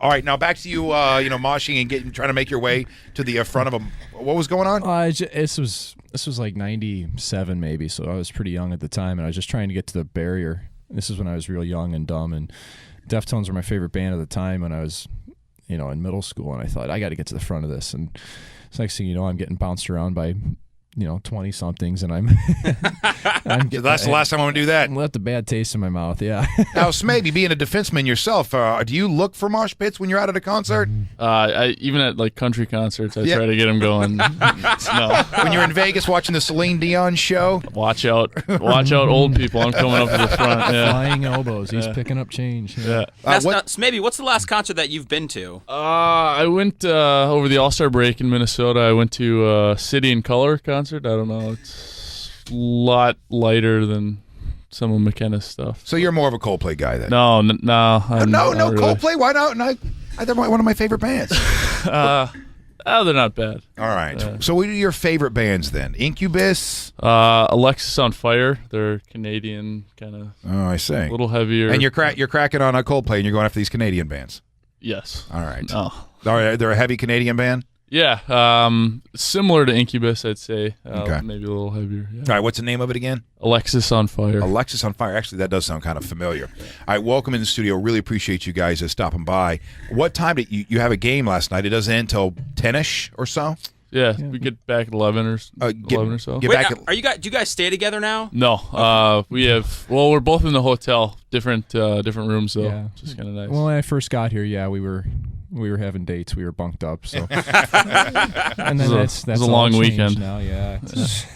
All right, now back to you, moshing and trying to make your way to the front of them. What was going on? This was like 97 maybe, so I was pretty young at the time, and I was just trying to get to the barrier. This is when I was real young and dumb, and Deftones were my favorite band at the time when I was, in middle school, and I thought, I got to get to the front of this. And so next thing you know, I'm getting bounced around by 20-somethings, and I'm so that's the last time I'm going to do that. Left a bad taste in my mouth, yeah. Now, Smaby, being a defenseman yourself, do you look for mosh pits when you're out at a concert? Even at like country concerts, I try to get them going. No. When you're in Vegas watching the Celine Dion show? Watch out, old people. I'm coming up to the front. Yeah. Flying elbows. He's picking up change. Yeah. Maybe what's the last concert that you've been to? I went over the All-Star break in Minnesota. I went to City in Color concert. I don't know. It's a lot lighter than some of McKenna's stuff. So you're more of a Coldplay guy then? No. No, really. Coldplay. Why not? And they're one of my favorite bands. They're not bad. All right. So what are your favorite bands then? Incubus? Alexis on Fire. They're Canadian kind of. Oh, I see. A little heavier. And you're cracking on a Coldplay, and you're going after these Canadian bands. Yes. All right. Oh. They're a heavy Canadian band? Yeah, similar to Incubus, I'd say. Okay. Maybe a little heavier. Yeah. All right, what's the name of it again? Alexis on Fire. Alexis on Fire. Actually, that does sound kind of familiar. All right, welcome in the studio. Really appreciate you guys stopping by. What time did you have a game last night? It doesn't end until 10-ish or so? Yeah, we get back at 11 or so. Do you guys stay together now? No, we have. Well, we're both in the hotel, different rooms though. Yeah. Just kind of nice. Well, when I first got here, we were having dates. We were bunked up. So, and then that's a long weekend now. Yeah.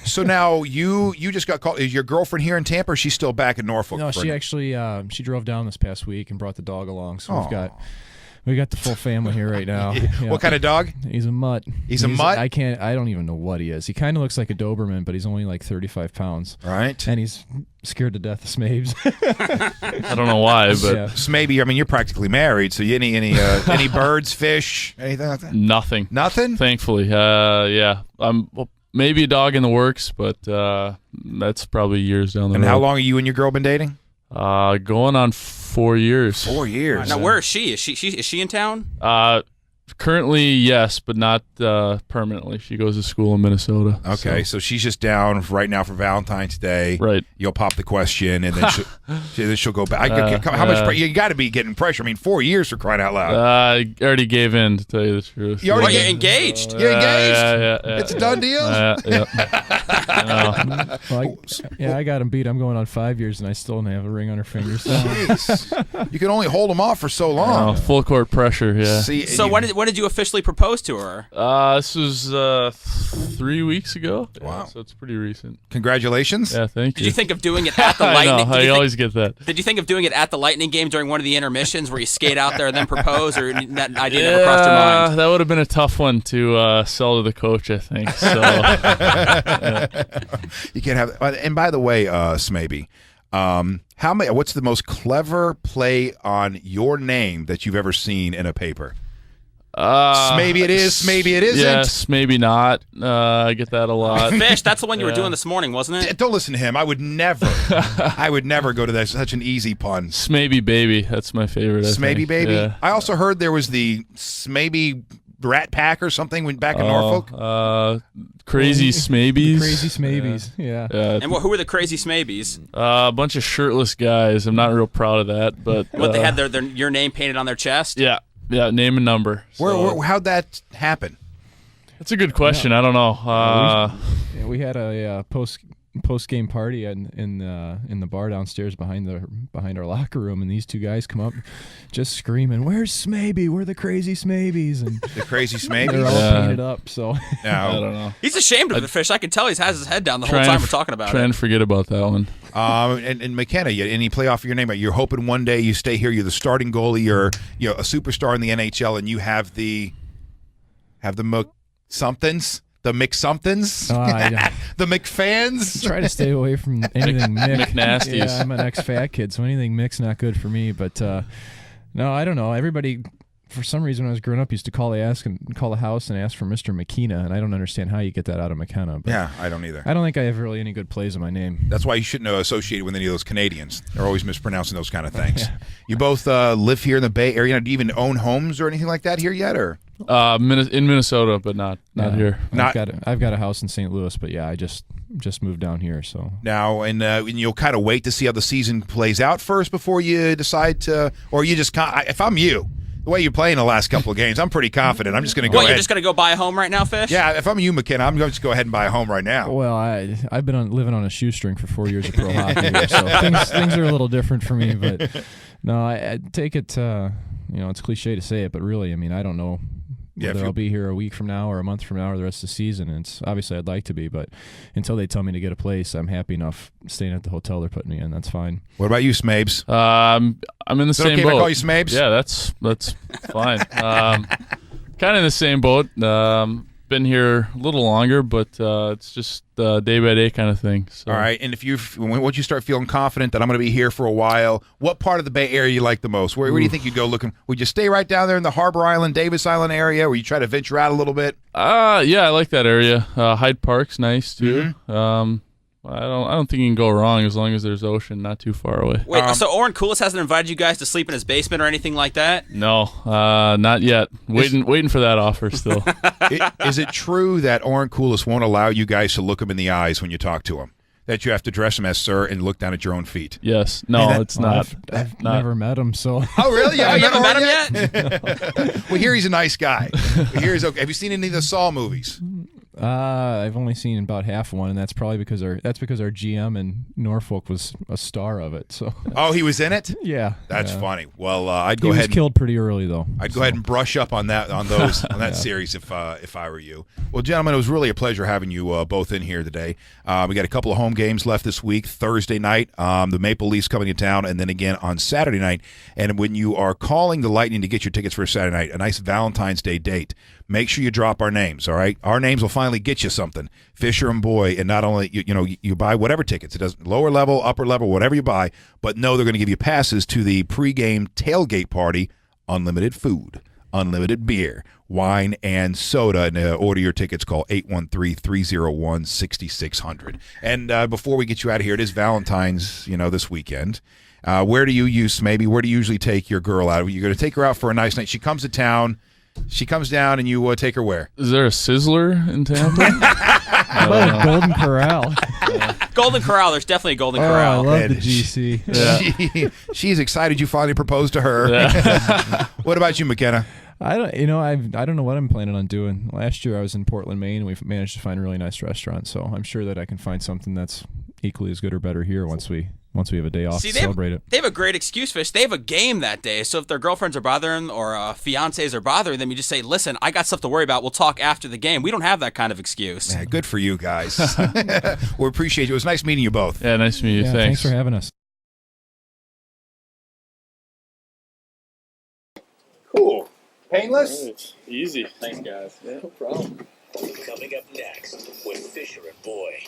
So now you just got called. Is your girlfriend here in Tampa? Or is she still back in Norfolk? No, she actually she drove down this past week and brought the dog along. So we got the full family here right now. Yeah. What kind of dog? He's a mutt. He's a mutt? I don't even know what he is. He kind of looks like a Doberman, but he's only like 35 pounds. Right. And he's scared to death of Smabes. I don't know why, but Smaby, I mean, you're practically married, so any birds, fish, anything like that? Nothing. Nothing? Thankfully. Maybe a dog in the works, but that's probably years down the road. And how long are you and your girl been dating? Going on 4 years. 4 years. Now, where is she? Is she in town? Currently, yes, but not permanently. She goes to school in Minnesota. Okay, so she's just down right now for Valentine's Day. Right. You'll pop the question, and then she'll go back. How much? You got to be getting pressure. I mean, 4 years for crying out loud. I already gave in, to tell you the truth. You're engaged? You're engaged? Yeah. It's a done deal? I got him beat. I'm going on 5 years, and I still don't have a ring on her finger. So. You can only hold them off for so long. Full court pressure, yeah. See, so when did you officially propose to her? This was 3 weeks ago. Wow. Yeah, so it's pretty recent. Congratulations. Yeah, thank you. Did you think of doing it at the Lightning? I always get that. Did you think of doing it at the Lightning game during one of the intermissions where you skate out there and then propose, or that idea never crossed your mind? That would have been a tough one to sell to the coach, I think. So, You can't have. And by the way, Smaby, what's the most clever play on your name that you've ever seen in a paper? Maybe it is, maybe it isn't. Yes, maybe not. I get that a lot. Fish, that's the one you were doing this morning, wasn't it? Don't listen to him. I would never go to that. Such an easy pun. Smaby Baby. That's my favorite. Smaby Baby? Yeah. I also heard there was the Smaby Rat Pack or something back in Norfolk. Crazy Smabies. Crazy Smabies, yeah. And who were the Crazy Smabies? A bunch of shirtless guys. I'm not real proud of that, but they had your name painted on their chest. Yeah, name and number. So. How'd that happen? That's a good question. I don't know. We had a post game party in the bar downstairs behind our locker room, and these two guys come up just screaming, "Where's Smaby? We're the Crazy Smabies!" And the Crazy Smabies. They're all painted up. So I don't know. He's ashamed of the Fish. I can tell he has his head down the whole time we're talking about it. Trying to forget about that one. And McKenna, any play off of your name? You're hoping one day you stay here. You're the starting goalie. You're a superstar in the NHL, and you have the somethings. The McSomethings? The McFans? Try to stay away from anything Mick. McNasties. Yeah, I'm an ex-fat kid, so anything Mick's not good for me. But, no, I don't know. Everybody for some reason when I was growing up, I used to call the house and ask for Mr. McKenna, and I don't understand how you get that out of McKenna. But Yeah, I don't either. I don't think I have really any good plays in my name. That's why you shouldn't associate with any of those Canadians. They're always mispronouncing those kind of things. You both live here in the Bay Area. Do you even own homes or anything like that here yet, or? In Minnesota, but not here. I've got a house in St. Louis, but I just moved down here. So now, and you'll kind of wait to see how the season plays out first before you decide to, or you just if I'm you, the way you're playing the last couple of games, I'm pretty confident. I'm just going to go ahead. You're just going to go buy a home right now, Fish? Yeah, if I'm you, McKenna, I'm going to just go ahead and buy a home right now. Well, I've been living on a shoestring for 4 years of pro hockey here, so things are a little different for me. But no, I take it. It's cliche to say it, but really, I don't know whether I'll be here a week from now or a month from now or the rest of the season. And it's obviously I'd like to be, but until they tell me to get a place, I'm happy enough staying at the hotel they're putting me in. That's fine. What about you, Smabes? I'm in the same boat. If I call you Smabes? Yeah, that's fine. Kind of in the same boat. Been here a little longer, but it's just day by day kind of thing. So. All right, and once you start feeling confident that I'm going to be here for a while, what part of the Bay Area you like the most? Where do you think you'd go looking? Would you stay right down there in the Harbor Island, Davis Island area, or you try to venture out a little bit? Yeah, I like that area. Hyde Park's nice too. Mm-hmm. I don't think you can go wrong as long as there's ocean not too far away. Wait, so Oren Koulis hasn't invited you guys to sleep in his basement or anything like that? No, not yet. Waiting for that offer still. Is it true that Oren Koulis won't allow you guys to look him in the eyes when you talk to him? That you have to dress him as sir and look down at your own feet? Yes. No, it's not. I've never met him, so. Oh, really? You haven't met him yet? We hear he's a nice guy. We hear he's okay. Have you seen any of the Saw movies? I've only seen about half one, and that's probably because our GM in Norfolk was a star of it. So. Oh, he was in it? Yeah. That's funny. Well, I'd go go ahead. ahead. He was killed pretty early, though. I'd go ahead and brush up on that series if I were you. Well, gentlemen, it was really a pleasure having you both in here today. We got a couple of home games left this week. Thursday night, the Maple Leafs coming to town, and then again on Saturday night. And when you are calling the Lightning to get your tickets for Saturday night, a nice Valentine's Day date, make sure you drop our names, all right? Our names will finally get you something. Fisher and Boy, and not only, you buy whatever tickets. It doesn't lower level, upper level, whatever you buy, but no, they're going to give you passes to the pregame tailgate party, unlimited food, unlimited beer, wine, and soda. And order your tickets, call 813-301-6600. And before we get you out of here, it is Valentine's, this weekend. Where do you usually take your girl out? You're going to take her out for a nice night. She comes to town. She comes down, and you take her where? Is there a Sizzler in Tampa? How about a Golden Corral? Golden Corral. There's definitely a Golden I Corral. love the GC. Yeah. She's excited you finally proposed to her. Yeah. What about you, McKenna? I don't know what I'm planning on doing. Last year I was in Portland, Maine, and we've managed to find a really nice restaurant. So I'm sure that I can find something that's equally as good or better here once we have a day off to celebrate it. They have a great excuse, Fish. They have a game that day. So if their girlfriends are bothering or fiancés are bothering them, you just say, listen, I got stuff to worry about. We'll talk after the game. We don't have that kind of excuse. Yeah, good for you guys. We appreciate you. It was nice meeting you both. Yeah, nice to meet you. Yeah, thanks for having us. Cool. Painless? Right. Easy. Thanks, guys. Yeah, no problem. Coming up next with Fisher and Boy.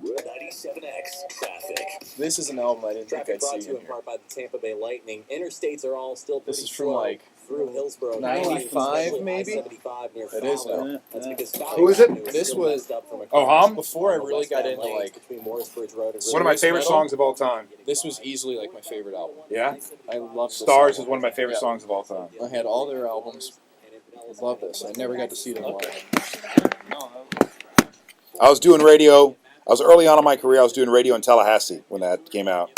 97X Traffic. This is an album I didn't think I'd brought see to you in in here. part by the Tampa Bay Lightning. Interstates are all still pretty This is from, slow like, through Hillsborough. 95 maybe? I-75 near It is Fowler. now. That's because Who is it? Avenue This still was- messed up from a Oh, crash Hum? Before I on the really got westbound into, lanes like, between Morrisbridge Road and One of my Serious favorite metal? songs of all time. This was easily like my favorite album. Yeah? I love this Stars is album. one of my favorite Yeah. songs of all time. I had all their albums. I love this. I never got to see them live. I was doing radio. I was early on in my career. I was doing radio in Tallahassee when that came out.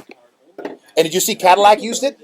And did you see Cadillac used it?